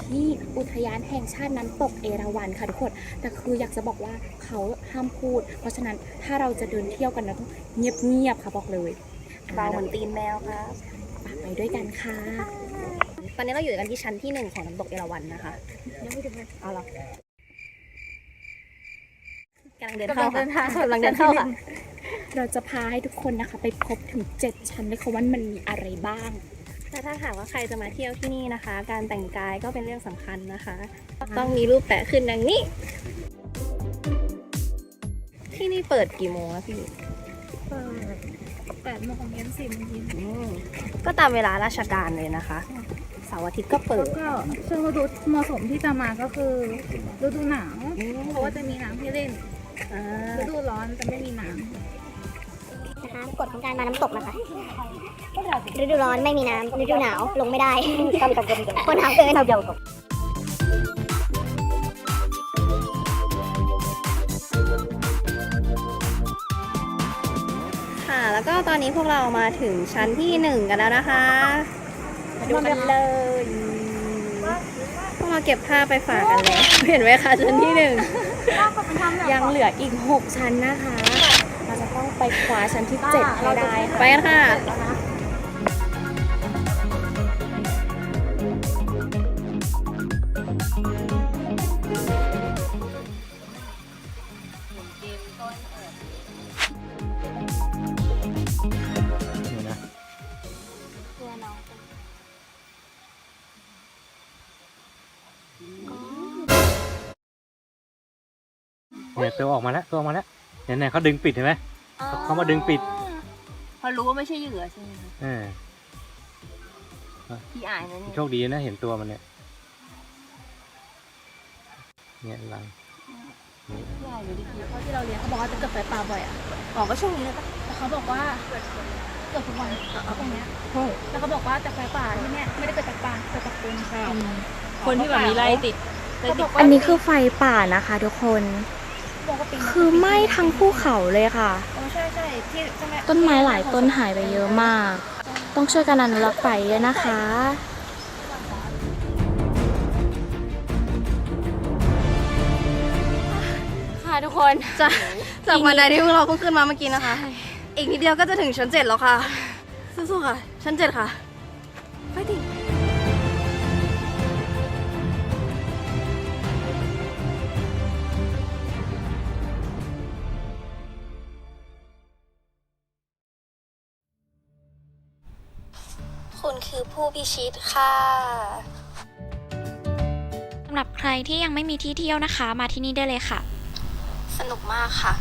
ที่อุทยานแห่งชาติน้ำตกเอราวัณค่ะทุกคนแต่คืออยากจะบอกว่าเขาห้ามพูดเพราะฉะนั้นถ้าเราจะเดินเที่ยวกันเราต้องเงียบๆค่ะบอกเลยเราเหมือนตีนแมวครับ ไปด้วยกันค่ะ ตอนนี้เราอยู่กันที่ชั้นที่1ของน้ำตกเอราวัณนะคะเอาหรอกำลังเดินเข้าค่ะกำลังเดินเข้าค่ะ เราจะพาให้ทุกคนนะคะไปพบถึง7ชั้นเลยค่ะว่ามันมีอะไรบ้าง แต่ถ้าหากว่าใครจะมาเที่ยวที่นี่นะคะ การแต่งกายก็เป็นเรื่องสำคัญนะคะ ต้องมีรูปแปะขึ้นดังนี้ ที่นี่เปิดกี่โมงแล้วพี่ 8 โมงเย็น 4 โมงเย็น ก็ตามเวลาราชการเลยนะคะเสาร์อาทิตย์ก็เปิด ก็ช่วงฤดูเหมาะสมที่จะมาก็คือฤดูหนาวเพราะว่าจะมีน้ำให้เล่นฤดูร้อนจะไม่มีน้ำ นะคะกฎของการมาน้ำตกนะคะฤดูร้อนไม่มีน้ำฤดูหนาวลงไม่ได้คนหนาวเกิน ค่ะ แล้วก็ตอนนี้พวกเรามาถึงชั้นที่1กันแล้วนะคะมาดูกันเลยพวกเราเก็บผ้าไปฝากกันแล้วเห็นไหมคะชั้นที่1 ยังเหลืออีก 6 ชั้นนะคะ เราจะต้องไปคว้าชั้นที่ 7 ให้ได้ค่ะ ไปกันค่ะเนี่ยตัวออกมาแล้วตัวออกมาแล้วเนี่ยเขาดึงปิดเห็นไหมเขามาดึงปิด พอรู้ว่าไม่ใช่เหยื่อใช่ไหมคะ เออ พี่อายนะนี่ โชคดีนะเห็นตัวมันเนี่ยรัง พี่อายอยู่ดี เพราะที่เราเลี้ยงเขาบอกว่าจะเกิดไฟป่าบ่อยอ่ะ ๆอ๋อก็ช่วงนี้เลยปะ แต่เขาบอกว่าเกิดทุกวันตรงเนี้ยแล้วเขาบอกว่าแต่ไฟป่าที่เนี้ยไม่ได้เกิดจากป่าเกิดจากคน คนที่แบบมีไล่ติด อันนี้คือไฟป่านะคะทุกคน คือไหม้ทั้งภูเขาเลยค่ะ ใช่ใช่ที่ใช่ไหม ต้นไม้หลายต้นหายไปเยอะมาก ต้องช่วยกันอนุรักษ์ไฟด้วยนะคะ ค่ะทุกคน จากบันไดที่พวกเราเพิ่งขึ้นมาเมื่อกี้นะคะ อีกนิดเดียวก็จะถึงชั้น7แล้วค่ะสู้ๆค่ะ ชั้น7ค่ะไฟติ่งคุณคือผู้พิชิตค่ะ สำหรับใครที่ยังไม่มีที่เที่ยวนะคะ มาที่นี่ได้เลยค่ะ สนุกมากค่ะ